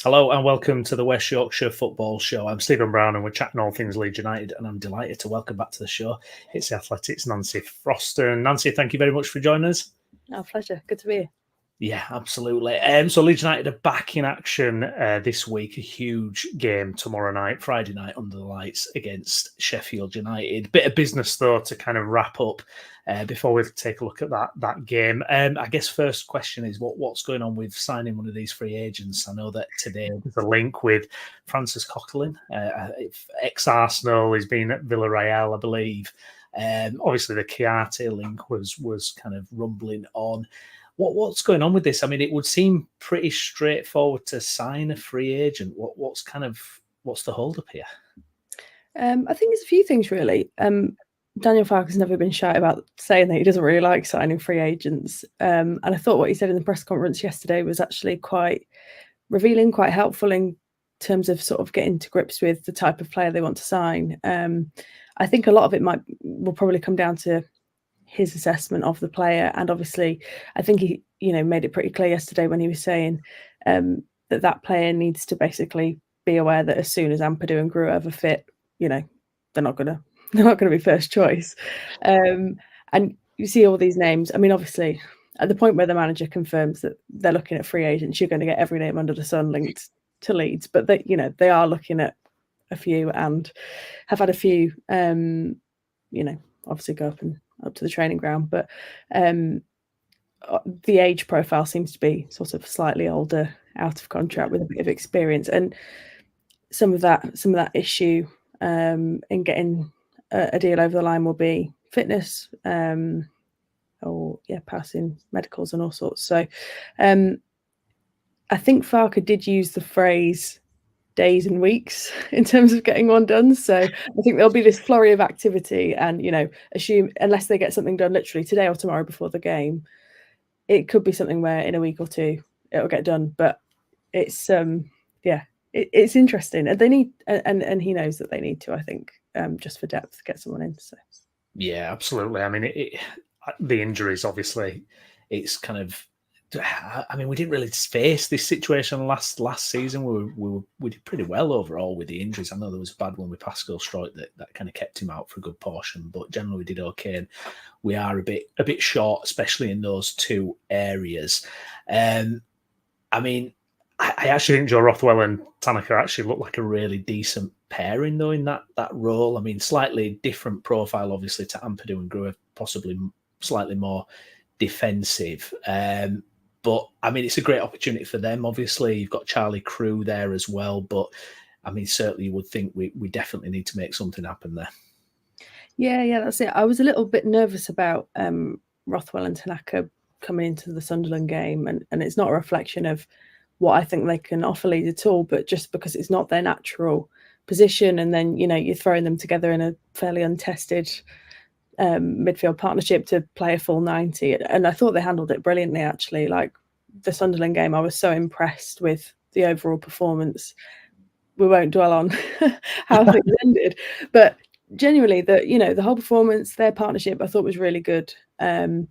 Hello and welcome to the West Yorkshire Football Show. I'm Steven Browne and we're chatting all things Leeds United, and I'm delighted to welcome back to the show. It's the Athletics Nancy Froston. Nancy, thank you very much for joining us. Our pleasure. Good to be here. Yeah, absolutely. So Leeds United are back in action this week. A huge game tomorrow night, Friday night, under the lights against Sheffield United. Bit of business, though, to kind of wrap up before we take a look at that game. I guess first question is what's going on with signing one of these free agents? I know that today there's a link with Francis Coquelin, ex-Arsenal. He's been at Villarreal, I believe. Obviously, the Chiarte link was kind of rumbling on. What's going on with this? I mean, it would seem pretty straightforward to sign a free agent. What's the hold up here? I think there's a few things really. Daniel Farke has never been shy about saying that he doesn't really like signing free agents. And I thought what he said in the press conference yesterday was actually quite revealing, quite helpful in terms of sort of getting to grips with the type of player they want to sign. I think a lot of it will probably come down to his assessment of the player, and obviously I think he made it pretty clear yesterday when he was saying that player needs to basically be aware that as soon as Ampadu and Grue are fit, they're not gonna be first choice. And you see all these names. I mean, obviously at the point where the manager confirms that they're looking at free agents, you're going to get every name under the sun linked to Leeds, but they are looking at a few and have had a few obviously go up to the training ground, but the age profile seems to be sort of slightly older, out of contract with a bit of experience, and some of that issue in getting a deal over the line will be fitness, passing medicals and all sorts. So I think Farke did use the phrase days and weeks in terms of getting one done. So I think there'll be this flurry of activity, and assume unless they get something done literally today or tomorrow before the game, it could be something where in a week or two it'll get done. But it's it's interesting, and they need and he knows that they need to, I think, just for depth, get someone in. So yeah, absolutely. I mean, the injuries, obviously, it's kind of. I mean, we didn't really face this situation last season. We did pretty well overall with the injuries. I know there was a bad one with Pascal Stroit that kind of kept him out for a good portion, but generally we did okay. And we are a bit short, especially in those two areas. I mean, I actually think Joe Rothwell and Tanaka actually look like a really decent pairing, though, in that role. I mean, slightly different profile, obviously, to Ampadu and Grue, possibly slightly more defensive. But I mean, it's a great opportunity for them. Obviously, you've got Charlie Crew there as well. But I mean, certainly you would think we definitely need to make something happen there. Yeah, that's it. I was a little bit nervous about Rothwell and Tanaka coming into the Sunderland game, and it's not a reflection of what I think they can offer Leeds at all, but just because it's not their natural position, and then you're throwing them together in a fairly untested midfield partnership to play a full 90, and I thought they handled it brilliantly, actually. Like the Sunderland game, I was so impressed with the overall performance. We won't dwell on how things ended, but genuinely the whole performance, their partnership, I thought was really good. I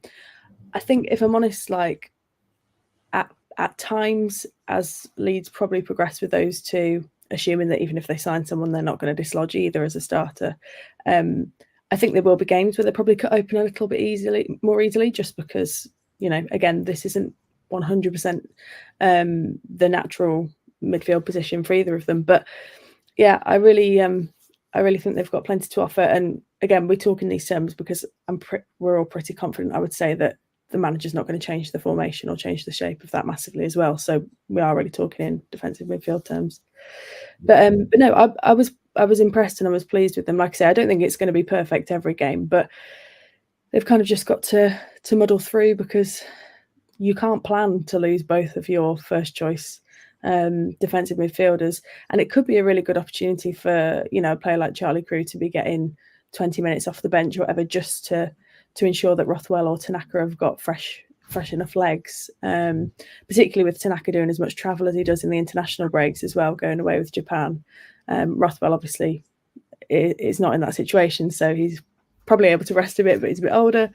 think, if I'm honest, like at times as Leeds probably progress with those two, assuming that even if they sign someone, they're not going to dislodge either as a starter, I think there will be games where they probably cut open a little bit more easily, just because, again, this isn't 100% the natural midfield position for either of them. But yeah, I really think they've got plenty to offer. And again, we talk in these terms because we're all pretty confident, I would say, that the manager's not going to change the formation or change the shape of that massively as well. So we are really talking in defensive midfield terms. But no, I was impressed and I was pleased with them. Like I say, I don't think it's going to be perfect every game, but they've kind of just got to muddle through, because you can't plan to lose both of your first choice defensive midfielders, and it could be a really good opportunity for a player like Charlie Crew to be getting 20 minutes off the bench or whatever, just to ensure that Rothwell or Tanaka have got fresh enough legs, particularly with Tanaka doing as much travel as he does in the international breaks as well, going away with Japan. Rothwell obviously is not in that situation, so he's probably able to rest a bit, but he's a bit older.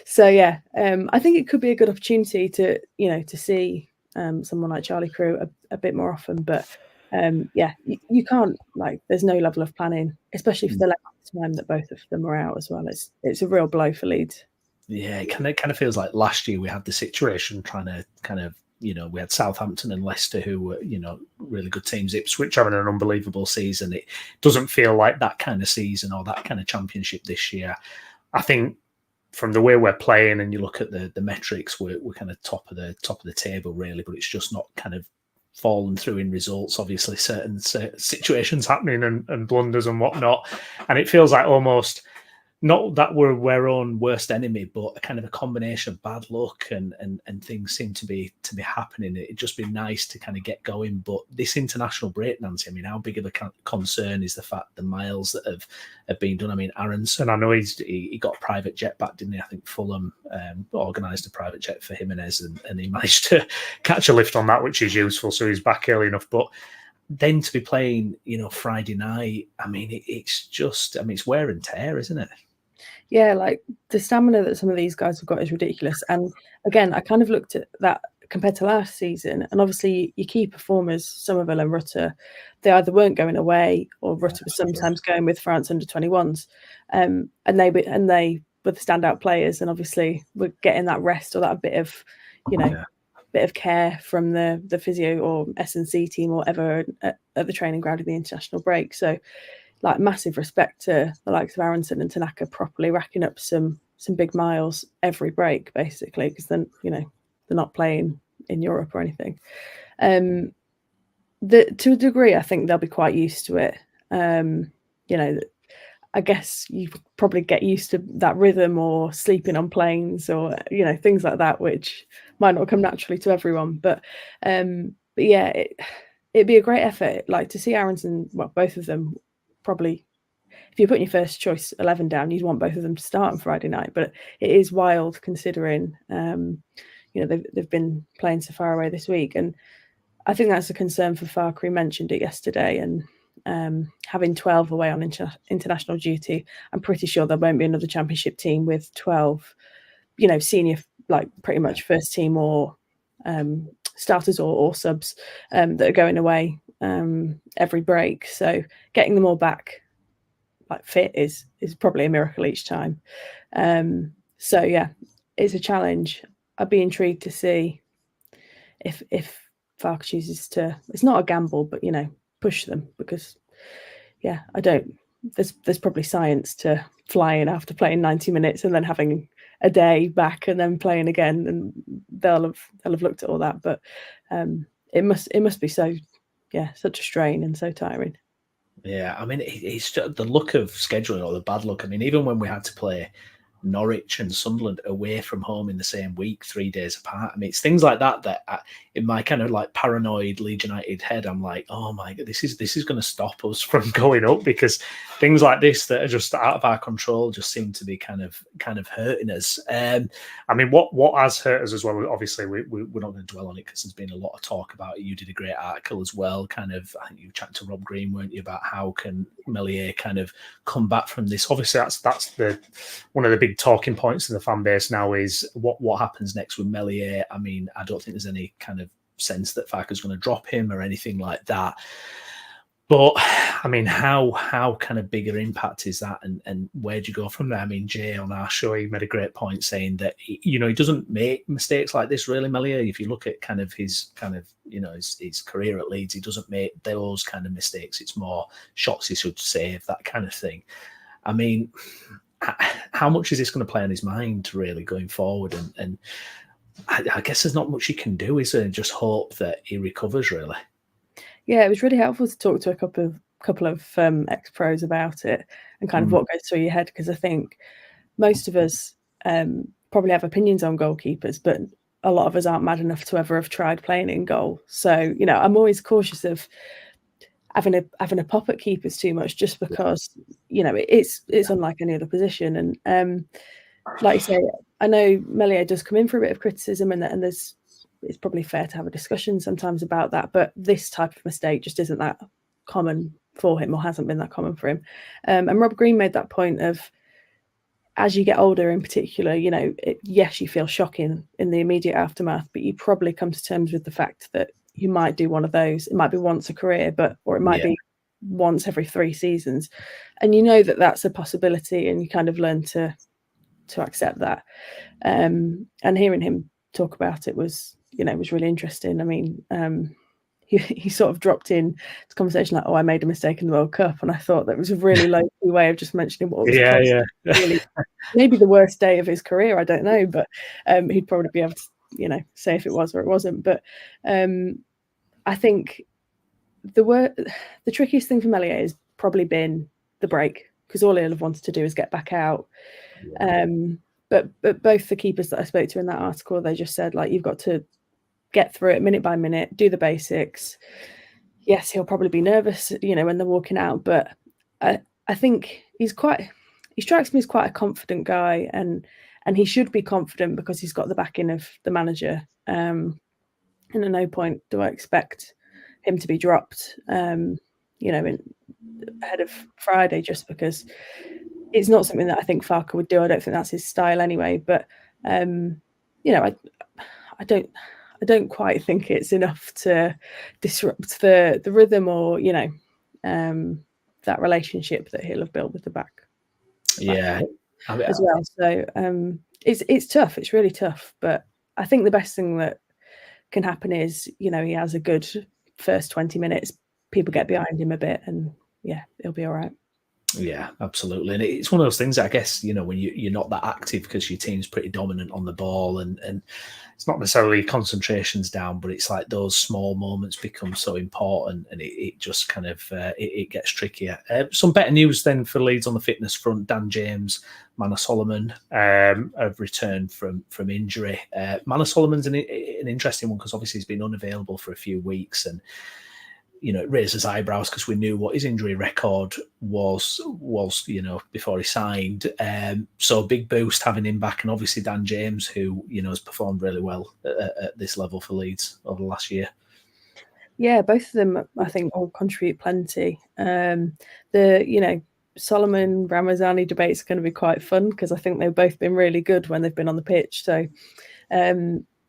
So yeah, I think it could be a good opportunity to see someone like Charlie Crew a bit more often. But you can't, like, there's no level of planning, especially for the length of time that both of them were out as well. It's a real blow for Leeds. Yeah, it kind of feels like last year we had the situation trying to kind of, we had Southampton and Leicester who were, really good teams. Ipswich having an unbelievable season. It doesn't feel like that kind of season or that kind of championship this year. I think from the way we're playing, and you look at the metrics, we're kind of top of the table really, but it's just not kind of fallen through in results. Obviously, certain situations happening and blunders and whatnot, and it feels like almost not that we're our own worst enemy, but a kind of a combination of bad luck and things seem to be happening. It'd just be nice to kind of get going. But this international break, Nancy, I mean, how big of a concern is the fact the miles that have been done? I mean, Aronson, I know he got a private jet back, didn't he? I think Fulham organised a private jet for Jimenez, and he managed to catch a lift on that, which is useful. So he's back early enough. But then to be playing, Friday night, I mean, it's just, it's wear and tear, isn't it? Yeah, like the stamina that some of these guys have got is ridiculous. And again, I kind of looked at that compared to last season. And obviously your key performers, Somerville and Rutter, they either weren't going away or Rutter was sometimes going with France under 21s. And they were the standout players. And obviously we're getting that rest or that bit of, bit of care from the physio or S&C team or whatever at the training ground in the international break. So like massive respect to the likes of Aronson and Tanaka properly racking up some big miles every break, basically, because then, they're not playing in Europe or anything. To a degree, I think they'll be quite used to it. I guess you probably get used to that rhythm or sleeping on planes or, things like that, which might not come naturally to everyone. But yeah, it'd be a great effort. Like to see Aronson, well, both of them, probably if you're putting your first choice 11 down, you'd want both of them to start on Friday night. But it is wild considering, they've been playing so far away this week. And I think that's a concern for Farkery, mentioned it yesterday. And having 12 away on international duty, I'm pretty sure there won't be another championship team with 12, senior, like pretty much first team or starters or subs that are going away every break. So getting them all back like fit is probably a miracle each time. So yeah, it's a challenge. I'd be intrigued to see if Farke chooses to, it's not a gamble, but push them, because there's probably science to flying after playing 90 minutes and then having a day back and then playing again, and they'll have looked at all that. But it must be so, such a strain and so tiring. Yeah, I mean, it's the luck of scheduling or the bad luck. I mean, even when we had to play Norwich and Sunderland away from home in the same week, 3 days apart. I mean, it's things like that in my kind of like paranoid Leeds United head, I'm like, oh my God, this is going to stop us from going up, because things like this that are just out of our control just seem to be kind of hurting us. I mean, what has hurt us as well, obviously we're not going to dwell on it because there's been a lot of talk about it. You did a great article as well, kind of, I think you chatted to Rob Green, weren't you, about how can Meslier kind of come back from this. Obviously that's the one of the big talking points in the fan base now is what happens next with Meslier. I mean, I don't think there's any kind of sense that Farke's going to drop him or anything like that. But I mean, how kind of bigger impact is that, and where do you go from there? I mean, Jay on our show, he made a great point saying that he doesn't make mistakes like this really, Meslier. If you look at kind of his career at Leeds, he doesn't make those kind of mistakes. It's more shots he should save, that kind of thing. I mean, how much is this going to play on his mind really going forward? And I guess there's not much you can do, is there? Just hope that he recovers, really. Yeah, it was really helpful to talk to a couple of ex-pros about it and kind of what goes through your head, because I think most of us probably have opinions on goalkeepers, but a lot of us aren't mad enough to ever have tried playing in goal. So, I'm always cautious of having a pop at keepers too much, just because it's unlike any other position. And like you say, I know Meslier does come in for a bit of criticism, and it's probably fair to have a discussion sometimes about that. But this type of mistake just isn't that common for him, or hasn't been that common for him. And Rob Green made that point of as you get older in particular, you know, yes, you feel shocking in the immediate aftermath, but you probably come to terms with the fact that you might do one of those. It might be once a career, or it might be once every 3 seasons. And you know that that's a possibility, and you kind of learn to accept that. And hearing him talk about it was really interesting. I mean, he sort of dropped in to conversation like, "Oh, I made a mistake in the World Cup," and I thought that was a really low key way of just mentioning what was really maybe the worst day of his career. I don't know, but he'd probably be able to, say if it was or it wasn't. But I think the trickiest thing for Meslier has probably been the break, because all he'll have wanted to do is get back out. But both the keepers that I spoke to in that article, they just said, like, you've got to get through it minute by minute, do the basics. Yes, he'll probably be nervous, when they're walking out, but I think he strikes me as quite a confident guy, and he should be confident because he's got the backing of the manager. And at no point do I expect him to be dropped, ahead of Friday, just because it's not something that I think Farke would do. I don't think that's his style anyway. But I don't quite think it's enough to disrupt the rhythm or that relationship that he'll have built with the back. As well. So it's tough. It's really tough. But I think the best thing that can happen is he has a good first 20 minutes. People get behind him a bit, and he'll be all right. Yeah, absolutely. And it's one of those things, I guess, when you're not that active because your team's pretty dominant on the ball, and it's not necessarily concentration's down, but it's like those small moments become so important, and it just kind of it gets trickier. Some better news then for Leeds on the fitness front. Dan James, Manor Solomon have returned from injury. Manor Solomon's an interesting one because obviously he's been unavailable for a few weeks, and it raises eyebrows because we knew what his injury record was, before he signed. So a big boost having him back, and obviously Dan James, who, has performed really well at this level for Leeds over the last year. Yeah, both of them, I think, all contribute plenty. The Solomon Ramazani debate's going to be quite fun because I think they've both been really good when they've been on the pitch. So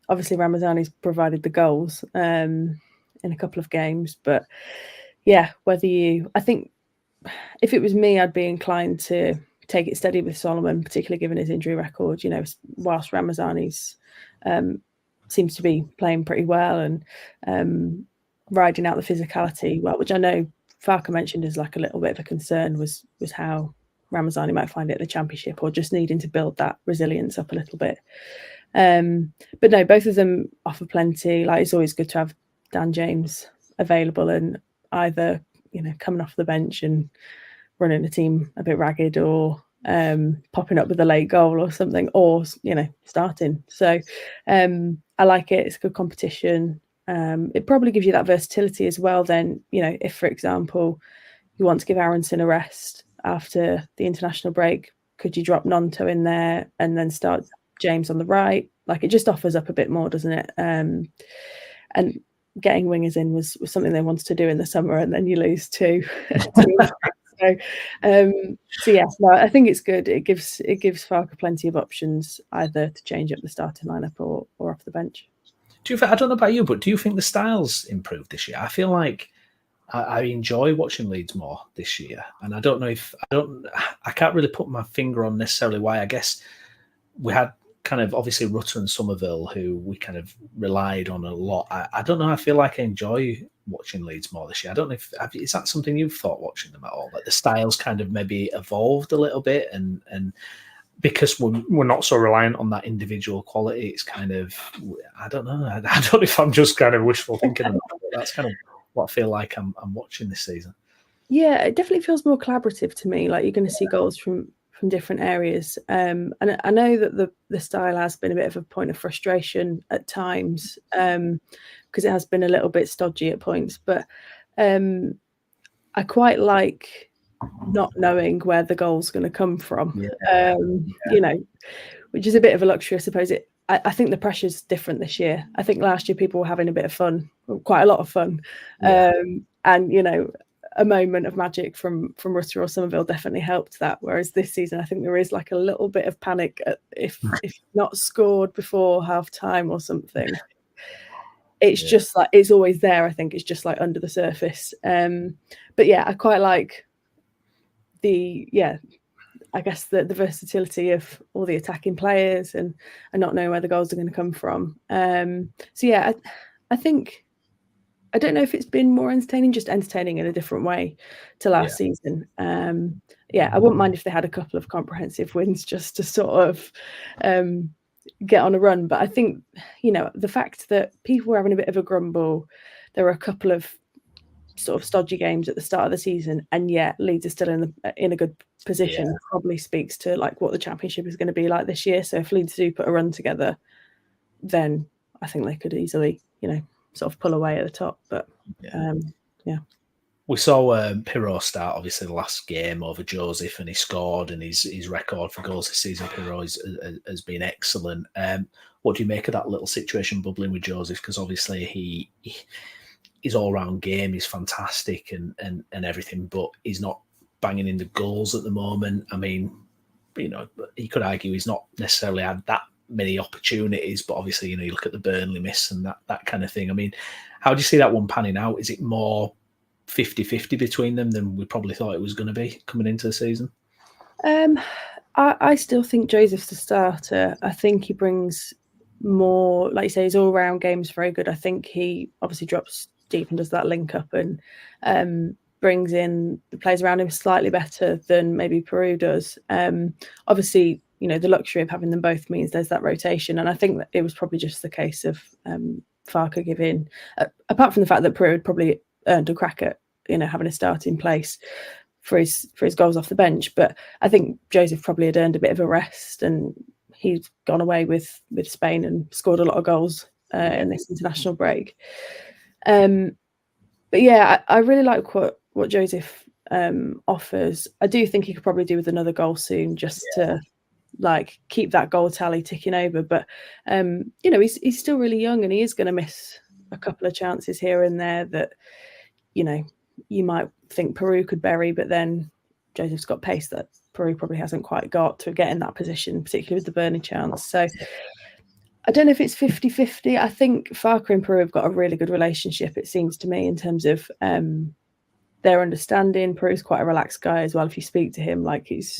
obviously Ramazani's provided the goals in a couple of games, but I think if it was me, I'd be inclined to take it steady with Solomon, particularly given his injury record. Whilst Ramazani's seems to be playing pretty well and riding out the physicality well, which I know Farke mentioned as like a little bit of a concern was how Ramazani might find it at the Championship, or just needing to build that resilience up a little bit. But no, both of them offer plenty. Like, it's always good to have Dan James available and either coming off the bench and running the team a bit ragged, or popping up with a late goal or something, or starting. So I like it. It's good competition. It probably gives you that versatility as well. Then if, for example, you want to give Aronson a rest after the international break, could you drop Nonto in there and then start James on the right? Like, it just offers up a bit more, doesn't it? And getting wingers in was something they wanted to do in the summer, and then you lose two. So I think it's good. It gives Farke plenty of options, either to change up the starting lineup or off the bench. I don't know about you, but do you think the style's improved this year? I feel like I enjoy watching Leeds more this year, and I don't know if I can't really put my finger on necessarily why. I guess we had kind of obviously Rutter and Somerville, who we kind of relied on a lot. I don't know. I feel like I enjoy watching Leeds more this year. I don't know is that something you've thought watching them at all? Like, the styles kind of maybe evolved a little bit, and because we're not so reliant on that individual quality, it's kind of, I don't know. I don't know if I'm just kind of wishful thinking about it, but that's kind of what I feel like I'm watching this season. Yeah, it definitely feels more collaborative to me. Like, you're going to see goals from different areas. And I know that the style has been a bit of a point of frustration at times, because it has been a little bit stodgy at points. But I quite like not knowing where the goal's going to come from, which is a bit of a luxury, I suppose. I think the pressure's different this year. I think last year people were having a bit of fun, quite a lot of fun. And a moment of magic from Rutter or Somerville definitely helped that. Whereas this season, I think there is like a little bit of panic if not scored before half time or something. It's just like it's always there. I think it's just like under the surface. But yeah, I quite like I guess the versatility of all the attacking players and not knowing where the goals are going to come from. So yeah, I think I don't know if it's been more entertaining, just entertaining in a different way to last season. I wouldn't mind if they had a couple of comprehensive wins just to sort of get on a run. But I think, the fact that people were having a bit of a grumble, there were a couple of sort of stodgy games at the start of the season, and yet Leeds are still in a good position, probably speaks to like what the Championship is going to be like this year. So if Leeds do put a run together, then I think they could easily, sort of pull away at the top. But we saw Pirro start obviously the last game over Joseph, and he scored, and his record for goals this season, Pirro, has been excellent. What do you make of that little situation bubbling with Joseph? Because obviously his all-round game is fantastic and everything, but he's not banging in the goals at the moment. I mean, you could argue he's not necessarily had that many opportunities, but obviously, you look at the Burnley miss and that kind of thing. I mean, how do you see that one panning out? Is it more 50-50 between them than we probably thought it was going to be coming into the season? I still think Joseph's the starter. I think he brings more, like you say, his all-round game is very good. I think he obviously drops deep and does that link up and brings in the players around him slightly better than maybe Peru does. Obviously, the luxury of having them both means there's that rotation. And I think that it was probably just the case of Farke giving, apart from the fact that Peru had probably earned a crack at, having a starting place for his goals off the bench. But I think Joseph probably had earned a bit of a rest, and he's gone away with Spain and scored a lot of goals in this international break. But yeah, I really like what Joseph offers. I do think he could probably do with another goal soon, just to like keep that goal tally ticking over. But he's still really young, and he is going to miss a couple of chances here and there that you might think Peru could bury, but then Joseph's got pace that Peru probably hasn't quite got to get in that position, particularly with the Burnley chance. So I don't know if it's 50-50. I think Farke and Peru have got a really good relationship, it seems to me, in terms of their understanding. Peru's quite a relaxed guy as well. If you speak to him, like he's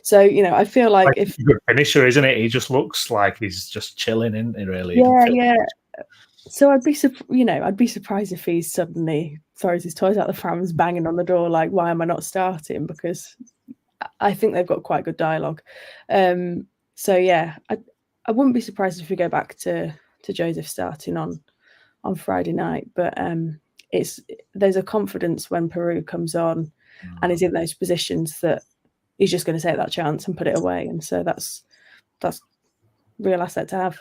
so I feel like if a good finisher, isn't it? He just looks like he's just chilling, isn't he? Really, yeah. So I'd be surprised if he suddenly throws his toys out the prams, banging on the door like, "Why am I not starting?" Because I think they've got quite good dialogue. So yeah, I wouldn't be surprised if we go back to Joseph starting on Friday night. But there's a confidence when Peru comes on and is in those positions that he's just going to take that chance and put it away. And so that's real asset to have.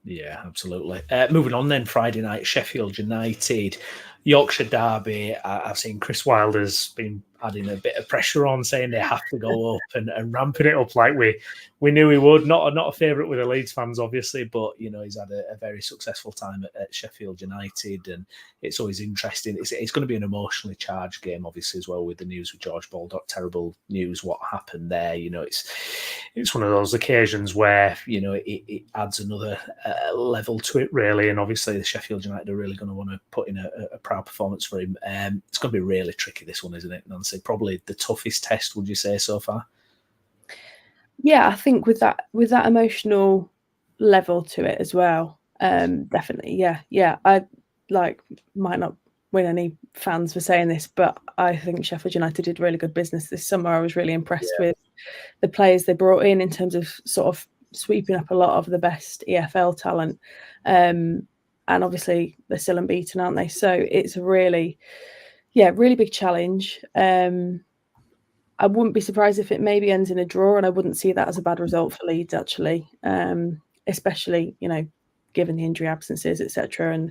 Yeah, absolutely. Moving on then, Friday night, Sheffield United, Yorkshire derby. I've seen Chris Wilder's been adding a bit of pressure on, saying they have to go up and ramping it up like we knew he would. Not a favourite with the Leeds fans, obviously, but he's had a very successful time at Sheffield United, and it's always interesting. It's going to be an emotionally charged game, obviously, as well, with the news with George Baldock. Terrible news, what happened there. It's one of those occasions where it adds another level to it, really, and obviously the Sheffield United are really going to want to put in a proud performance for him. It's going to be really tricky, this one, isn't it, Nancy? Probably the toughest test, would you say, so far? Yeah, I think with that emotional level to it as well, definitely. Yeah. I might not win any fans for saying this, but I think Sheffield United did really good business this summer. I was really impressed with the players they brought in terms of sort of sweeping up a lot of the best EFL talent. And obviously they're still unbeaten, aren't they? So it's a really big challenge. I wouldn't be surprised if it maybe ends in a draw, and I wouldn't see that as a bad result for Leeds, actually, especially, given the injury absences, etc.,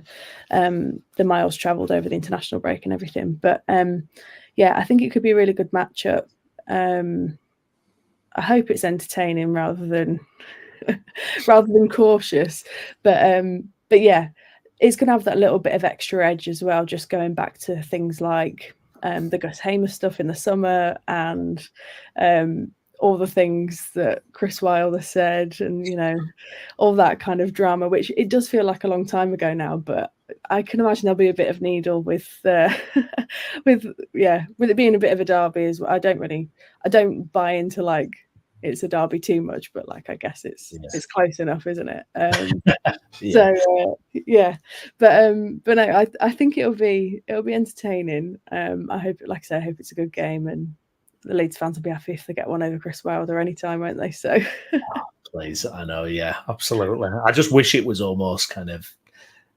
and the miles travelled over the international break and everything. But I think it could be a really good matchup. I hope it's entertaining rather than cautious. But yeah, it's going to have that little bit of extra edge as well, just going back to things like the Gus Hamer stuff in the summer and all the things that Chris Wilder said, and all that kind of drama, which it does feel like a long time ago now, but I can imagine there'll be a bit of needle with with it being a bit of a derby as well. I don't buy into like it's a derby too much, but like I guess it's close enough, isn't it? So but no, I think it'll be entertaining. I hope, like I say, I hope it's a good game, and the Leeds fans will be happy if they get one over Chris Wilder anytime, won't they? So please, I know, yeah, absolutely. I just wish it was almost kind of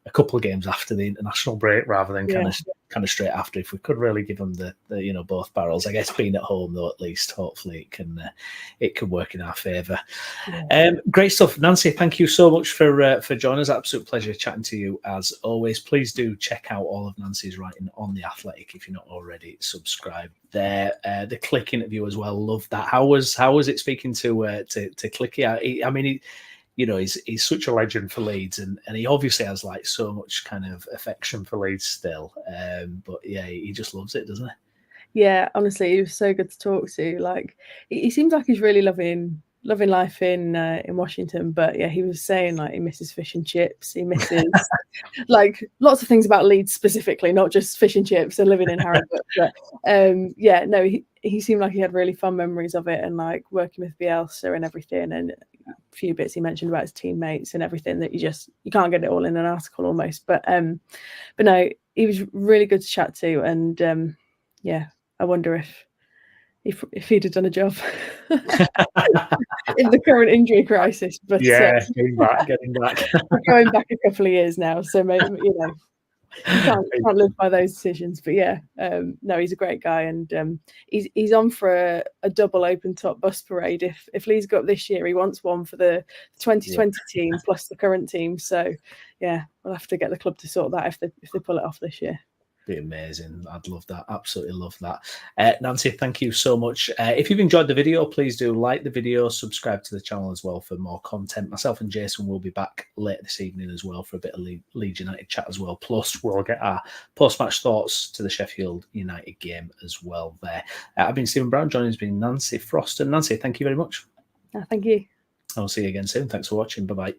a couple of games after the international break rather than kind of straight after. If we could really give them the both barrels, I guess being at home though, at least hopefully it can work in our favour. Great stuff, Nancy. Thank you so much for joining us. Absolute pleasure chatting to you as always. Please do check out all of Nancy's writing on The Athletic if you're not already subscribed there. The Click interview as well, love that. How was it speaking to Clicky? I mean, he's such a legend for Leeds, and he obviously has like so much kind of affection for Leeds still. But yeah, he just loves it, doesn't he? Yeah, honestly, he was so good to talk to. Like, he seems like he's really loving life in Washington. But yeah, he was saying like he misses fish and chips. He misses like lots of things about Leeds specifically, not just fish and chips and living in Harrogate. But he seemed like he had really fun memories of it, and like working with Bielsa and everything, and a few bits he mentioned about his teammates and everything that you can't get it all in an article almost. But no, he was really good to chat to, and I wonder if he'd have done a job in the current injury crisis. But getting back going back a couple of years now, so maybe you can't live by those decisions. But no, he's a great guy, and he's on for a double open top bus parade. If Leeds go up this year, he wants one for the 2020 team plus the current team. So yeah, we'll have to get the club to sort that if they pull it off this year. Be amazing. I'd love that. Absolutely love that. Nancy, thank you so much. If you've enjoyed the video, please do like the video, subscribe to the channel as well for more content. Myself and Jason will be back later this evening as well for a bit of Leeds United chat as well. Plus, we'll get our post-match thoughts to the Sheffield United game as well there. I've been Steven Browne. Joining us has been Nancy Froston. Nancy, thank you very much. Thank you. I'll see you again soon. Thanks for watching. Bye-bye.